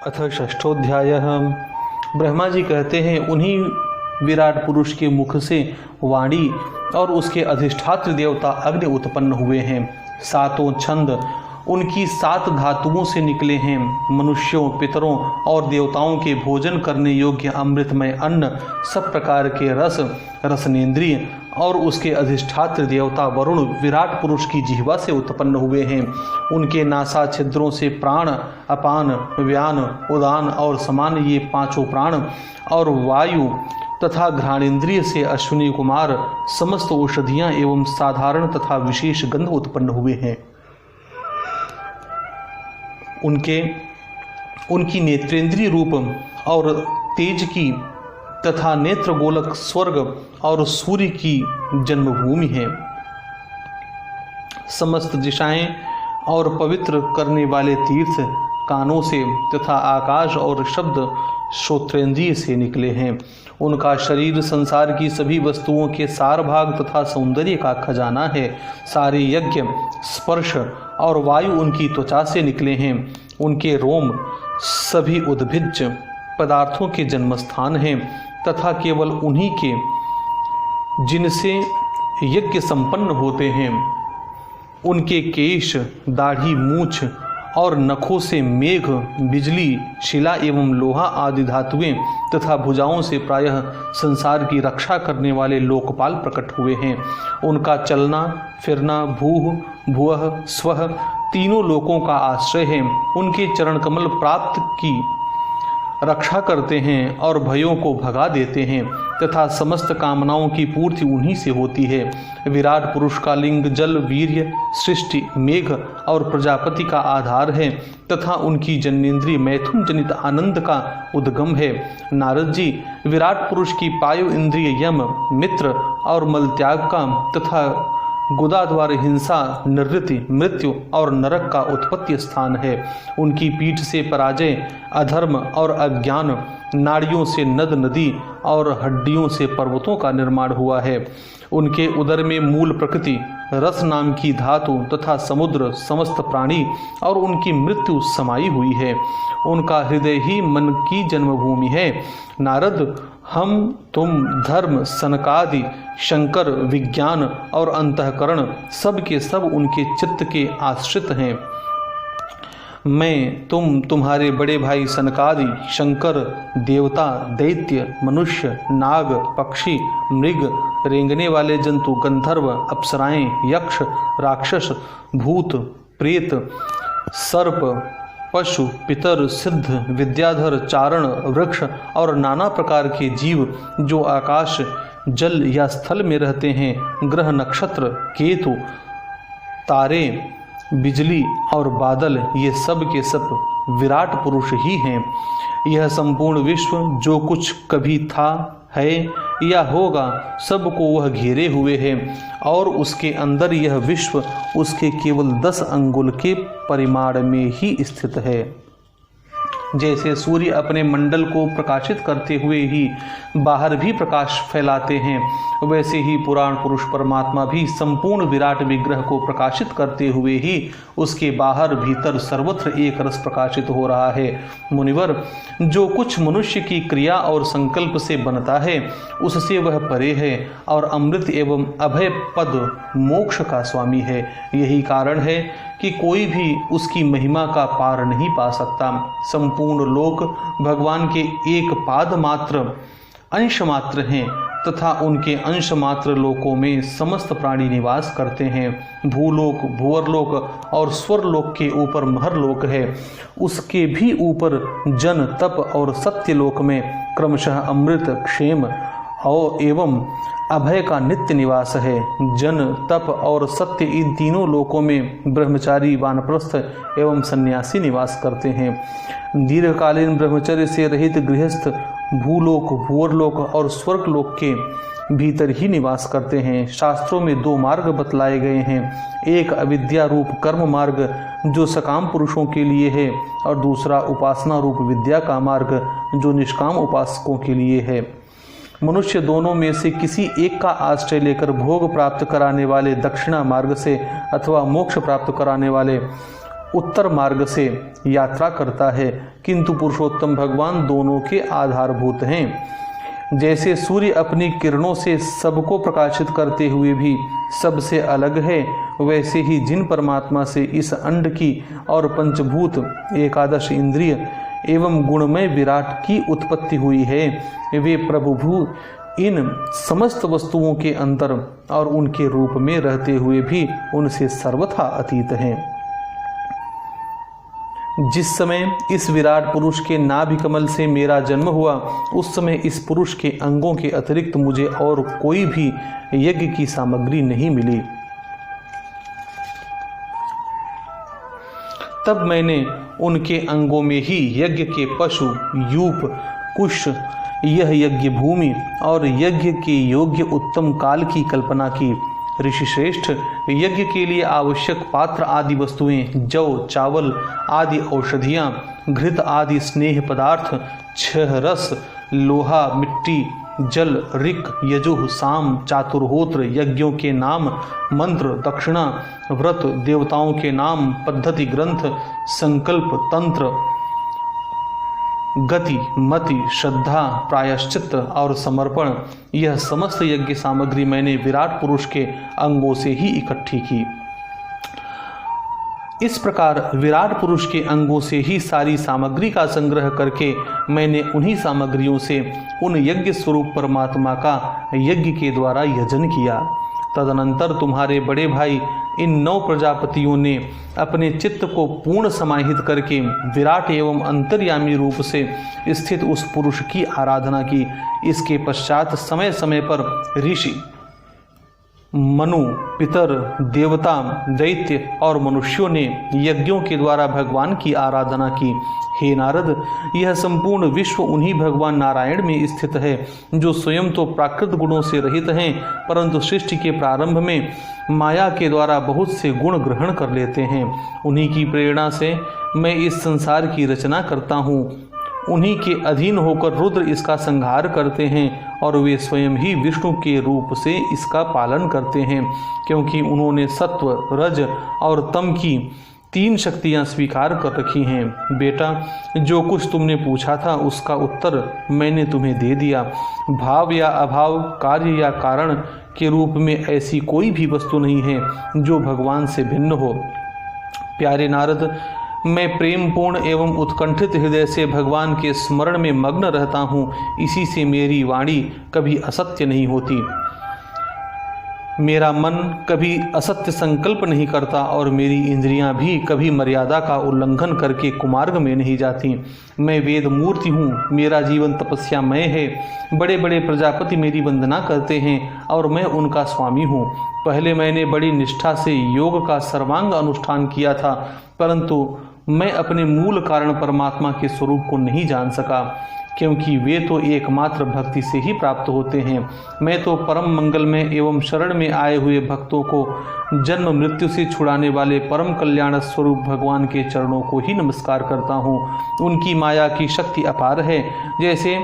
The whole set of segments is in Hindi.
अथ षष्ठोध्यायः। ब्रह्मा जी कहते हैं, उन्हीं विराट पुरुष के मुख से वाणी और उसके अधिष्ठात्र देवता अग्नि उत्पन्न हुए हैं। सातों छंद उनकी सात धातुओं से निकले हैं। मनुष्यों, पितरों और देवताओं के भोजन करने योग्य अमृतमय अन्न, सब प्रकार के रस, रसनेन्द्रिय और उसके अधिष्ठात्र देवता वरुण विराट पुरुष की जिह्वा से उत्पन्न हुए हैं। उनके नासा छिद्रों से प्राण, अपान, व्यान, उदान और समान, ये पांचों प्राण और वायु तथा घ्राणेन्द्रिय से अश्विनी कुमार, समस्त औषधियाँ एवं साधारण तथा विशेष गंध उत्पन्न हुए हैं। उनकी नेत्रेंद्रिय रूप और तेज की तथा नेत्र गोलक स्वर्ग और सूर्य की जन्मभूमि है। समस्त दिशाएं और पवित्र करने वाले तीर्थ कानों से तथा आकाश और शब्द श्रोत्रेंद्रिय से निकले हैं। उनका शरीर संसार की सभी वस्तुओं के सार भाग तथा सौंदर्य का खजाना है। सारे यज्ञ, स्पर्श और वायु उनकी त्वचा से निकले हैं। उनके रोम सभी उद्भिज पदार्थों के जन्मस्थान हैं तथा केवल उन्हीं के जिनसे यज्ञ संपन्न होते हैं। उनके केश, दाढ़ी, मूछ और नखों से मेघ, बिजली, शिला एवं लोहा आदि धातुएं तथा भुजाओं से प्रायः संसार की रक्षा करने वाले लोकपाल प्रकट हुए हैं। उनका चलना फिरना भूः भुवः स्वः तीनों लोकों का आश्रय है। उनके चरण कमल प्राप्त की रक्षा करते हैं और भयों को भगा देते हैं तथा समस्त कामनाओं की पूर्ति उन्हीं से होती है। विराट पुरुष का लिंग जल, वीर्य, सृष्टि, मेघ और प्रजापति का आधार है तथा उनकी जन्नेन्द्रिय मैथुन जनित आनंद का उद्गम है। नारद जी, विराट पुरुष की पायु इंद्रिय यम, मित्र और मलत्याग का तथा गुदा द्वारा हिंसा, निवृत्ति, मृत्यु और नरक का उत्पत्ति स्थान है। उनकी पीठ से पराजय, अधर्म और अज्ञान, नाड़ियों से नद नदी और हड्डियों से पर्वतों का निर्माण हुआ है। उनके उदर में मूल प्रकृति, रस नाम की धातु तथा समुद्र, समस्त प्राणी और उनकी मृत्यु समाई हुई है। उनका हृदय ही मन की जन्मभूमि है। नारद, हम तुम धर्म, सनकादि, शंकर, विज्ञान और अंतःकरण सब के सब उनके चित्त के आश्रित हैं। मैं, तुम्हारे बड़े भाई सनकादि, शंकर, देवता, दैत्य, मनुष्य, नाग, पक्षी, मृग, रेंगने वाले जंतु, गंधर्व, अप्सराएं, यक्ष, राक्षस, भूत, प्रेत, सर्प, पशु, पितर, सिद्ध, विद्याधर, चारण, वृक्ष और नाना प्रकार के जीव जो आकाश, जल या स्थल में रहते हैं, ग्रह, नक्षत्र, केतु, तारे, बिजली और बादल, ये सब के सब विराट पुरुष ही हैं। यह संपूर्ण विश्व जो कुछ कभी था, है या होगा, सबको वह घेरे हुए है और उसके अंदर यह विश्व उसके केवल 10 अंगुल के परिमाण में ही स्थित है। जैसे सूर्य अपने मंडल को प्रकाशित करते हुए ही बाहर भी प्रकाश फैलाते हैं, वैसे ही पुराण पुरुष परमात्मा भी संपूर्ण विराट विग्रह को प्रकाशित करते हुए ही उसके बाहर भीतर सर्वत्र एक रस प्रकाशित हो रहा है। मुनिवर, जो कुछ मनुष्य की क्रिया और संकल्प से बनता है उससे वह परे है और अमृत एवं अभय पद मोक्ष का स्वामी है। यही कारण है कि कोई भी उसकी महिमा का पार नहीं पा सकता। संपूर्ण लोक भगवान के एक पाद मात्र, अंश मात्र हैं तथा उनके अंश मात्र लोकों में समस्त प्राणी निवास करते हैं। भूलोक, भुवरलोक और स्वरलोक के ऊपर महरलोक है। उसके भी ऊपर जन, तप और सत्यलोक में क्रमशः अमृत, क्षेम और एवं अभय का नित्य निवास है। जन, तप और सत्य इन तीनों लोकों में ब्रह्मचारी, वानप्रस्थ एवं सन्यासी निवास करते हैं। दीर्घकालीन ब्रह्मचर्य से रहित गृहस्थ भूलोक, भुवरलोक और स्वर्गलोक के भीतर ही निवास करते हैं। शास्त्रों में 2 मार्ग बतलाए गए हैं, एक अविद्या रूप कर्म मार्ग जो सकाम पुरुषों के लिए है और दूसरा उपासना रूप विद्या का मार्ग जो निष्काम उपासकों के लिए है। मनुष्य दोनों में से किसी एक का आश्रय लेकर भोग प्राप्त कराने वाले दक्षिणा मार्ग से अथवा मोक्ष प्राप्त कराने वाले उत्तर मार्ग से यात्रा करता है, किंतु पुरुषोत्तम भगवान दोनों के आधारभूत हैं। जैसे सूर्य अपनी किरणों से सबको प्रकाशित करते हुए भी सबसे अलग है, वैसे ही जिन परमात्मा से इस अंड की और पंचभूत एकादश इंद्रिय एवं गुणमय विराट की उत्पत्ति हुई है, वे प्रभुभू इन समस्त वस्तुओं के अंतर और उनके रूप में रहते हुए भी उनसे सर्वथा अतीत हैं। जिस समय इस विराट पुरुष के नाभि कमल से मेरा जन्म हुआ, उस समय इस पुरुष के अंगों के अतिरिक्त मुझे और कोई भी यज्ञ की सामग्री नहीं मिली। तब मैंने उनके अंगों में ही यज्ञ के पशु, यूप, कुश, यह यज्ञ भूमि और यज्ञ के योग्य उत्तम काल की कल्पना की। ऋषि श्रेष्ठ, यज्ञ के लिए आवश्यक पात्र आदि वस्तुएं, जौ, चावल आदि औषधियां, घृत आदि स्नेह पदार्थ, 6 रस, लोहा, मिट्टी, जल, ऋक्, यजुः, साम, चातुर्होत्र, यज्ञों के नाम, मंत्र, दक्षिणा, व्रत, देवताओं के नाम, पद्धति, ग्रंथ, संकल्प, तंत्र, गति, मति, श्रद्धा, प्रायश्चित और समर्पण, यह समस्त यज्ञ सामग्री मैंने विराट पुरुष के अंगों से ही इकट्ठी की। इस प्रकार विराट पुरुष के अंगों से ही सारी सामग्री का संग्रह करके मैंने उन्हीं सामग्रियों से उन यज्ञ स्वरूप परमात्मा का यज्ञ के द्वारा यजन किया। तदनंतर तुम्हारे बड़े भाई इन 9 प्रजापतियों ने अपने चित्त को पूर्ण समाहित करके विराट एवं अंतर्यामी रूप से स्थित उस पुरुष की आराधना की। इसके पश्चात समय समय पर ऋषि, मनु, पितर, देवता, दैत्य और मनुष्यों ने यज्ञों के द्वारा भगवान की आराधना की। हे नारद, यह संपूर्ण विश्व उन्हीं भगवान नारायण में स्थित है, जो स्वयं तो प्राकृत गुणों से रहित हैं, परंतु सृष्टि के प्रारंभ में माया के द्वारा बहुत से गुण ग्रहण कर लेते हैं। उन्हीं की प्रेरणा से मैं इस संसार की रचना करता हूँ। उन्हीं के अधीन होकर रुद्र इसका संहार करते हैं और वे स्वयं ही विष्णु के रूप से इसका पालन करते हैं, क्योंकि उन्होंने सत्व, रज और तम की 3 शक्तियां स्वीकार कर रखी हैं। बेटा, जो कुछ तुमने पूछा था उसका उत्तर मैंने तुम्हें दे दिया। भाव या अभाव, कार्य या कारण के रूप में ऐसी कोई भी वस्तु नहीं है जो भगवान से भिन्न हो। प्यारे नारद, मैं प्रेमपूर्ण एवं उत्कंठित हृदय से भगवान के स्मरण में मग्न रहता हूँ। इसी से मेरी वाणी कभी असत्य नहीं होती, मेरा मन कभी असत्य संकल्प नहीं करता और मेरी इंद्रियां भी कभी मर्यादा का उल्लंघन करके कुमार्ग में नहीं जाती। मैं वेद मूर्ति हूँ, मेरा जीवन तपस्यामय है। बड़े बड़े प्रजापति मेरी वंदना करते हैं और मैं उनका स्वामी हूँ। पहले मैंने बड़ी निष्ठा से योग का सर्वांग अनुष्ठान किया था, परंतु मैं अपने मूल कारण परमात्मा के स्वरूप को नहीं जान सका, क्योंकि वे तो एकमात्र भक्ति से ही प्राप्त होते हैं। मैं तो परम मंगल में एवं शरण में आए हुए भक्तों को जन्म मृत्यु से छुड़ाने वाले परम कल्याण स्वरूप भगवान के चरणों को ही नमस्कार करता हूँ। उनकी माया की शक्ति अपार है। जैसे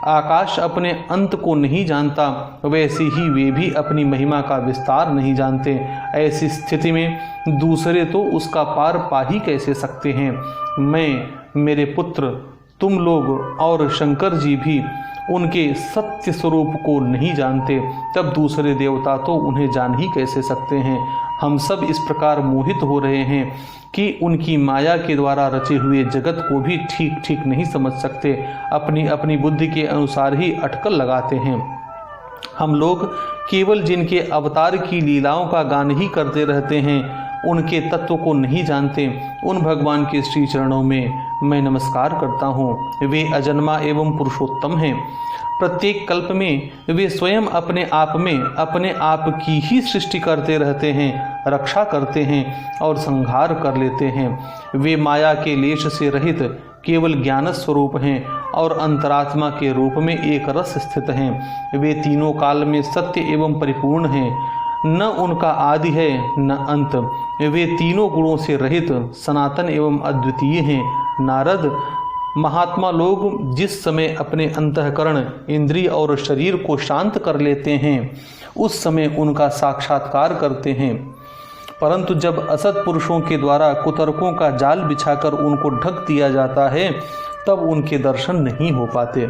आकाश अपने अंत को नहीं जानता, वैसे ही वे भी अपनी महिमा का विस्तार नहीं जानते। ऐसी स्थिति में दूसरे तो उसका पार पा ही कैसे सकते हैं। मैं, मेरे पुत्र, तुम लोग और शंकर जी भी उनके सत्य स्वरूप को नहीं जानते, तब दूसरे देवता तो उन्हें जान ही कैसे सकते हैं। हम सब इस प्रकार मोहित हो रहे हैं कि उनकी माया के द्वारा रचे हुए जगत को भी ठीक ठीक नहीं समझ सकते। अपनी अपनी बुद्धि के अनुसार ही अटकल लगाते हैं। हम लोग केवल जिनके अवतार की लीलाओं का गान ही करते रहते हैं, उनके तत्व को नहीं जानते। उन भगवान के श्री चरणों में मैं नमस्कार करता हूँ। वे अजन्मा एवं पुरुषोत्तम हैं। प्रत्येक कल्प में वे स्वयं अपने आप में अपने आप की ही सृष्टि करते रहते हैं, रक्षा करते हैं और संहार कर लेते हैं। वे माया के लेश से रहित केवल ज्ञान स्वरूप हैं और अंतरात्मा के रूप में एक रस स्थित हैं। वे तीनों काल में सत्य एवं परिपूर्ण हैं, न उनका आदि है न अंत। वे तीनों गुणों से रहित सनातन एवं अद्वितीय हैं। नारद, महात्मा लोग जिस समय अपने अंतःकरण, इंद्रिय और शरीर को शांत कर लेते हैं, उस समय उनका साक्षात्कार करते हैं। परंतु जब असत पुरुषों के द्वारा कुतर्कों का जाल बिछाकर उनको ढक दिया जाता है तब उनके दर्शन नहीं हो पाते।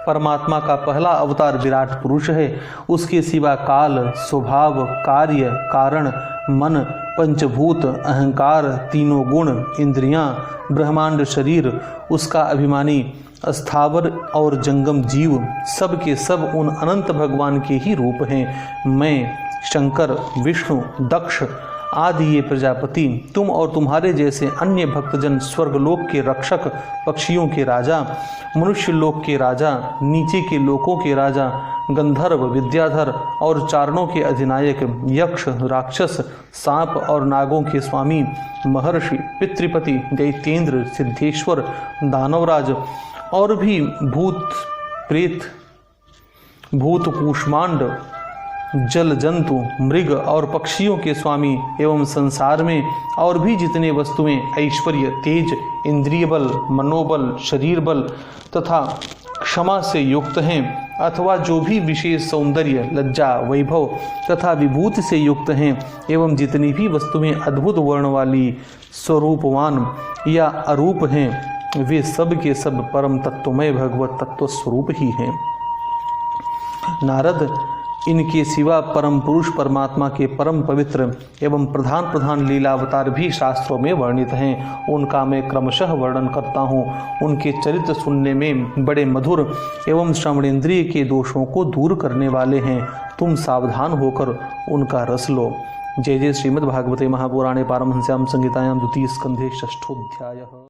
परमात्मा का पहला अवतार विराट पुरुष है। उसके सिवा काल, स्वभाव, कार्य, कारण, मन, पंचभूत, अहंकार, तीनों गुण, इंद्रियां, ब्रह्मांड, शरीर, उसका अभिमानी स्थावर और जंगम जीव सब के सब उन अनंत भगवान के ही रूप हैं। मैं, शंकर, विष्णु, दक्ष आदि ये प्रजापति, तुम और तुम्हारे जैसे अन्य भक्तजन स्वर्गलोक के रक्षक, पक्षियों के राजा, मनुष्य लोक के राजा, नीचे के लोकों के राजा, गंधर्व, विद्याधर और चारणों के अधिनायक, यक्ष, राक्षस, सांप और नागों के स्वामी, महर्षि, पितृपति, दैत्येंद्र, सिद्धेश्वर, दानवराज और भी भूत प्रेत, भूत कूष्मांड, जल जंतु, मृग और पक्षियों के स्वामी एवं संसार में और भी जितने वस्तुएं ऐश्वर्य, तेज, इंद्रिय बल, मनोबल, शरीर बल तथा क्षमा से युक्त हैं अथवा जो भी विशेष सौंदर्य, लज्जा, वैभव तथा विभूति से युक्त हैं एवं जितनी भी वस्तुएं अद्भुत वर्ण वाली, स्वरूपवान या अरूप हैं, वे सब के सब परम तत्वमय भगवत तत्व स्वरूप ही हैं। नारद, इनके सिवा परम पुरुष परमात्मा के परम पवित्र एवं प्रधान प्रधान लीलावतार भी शास्त्रों में वर्णित हैं। उनका मैं क्रमशः वर्णन करता हूँ। उनके चरित्र सुनने में बड़े मधुर एवं श्रवणेन्द्रिय के दोषों को दूर करने वाले हैं। तुम सावधान होकर उनका रस लो। जय जय श्रीमद्भागवते महापुराणे पारमहंस्यां संहितायां द्वितीय स्कंधे षष्ठोऽध्यायः।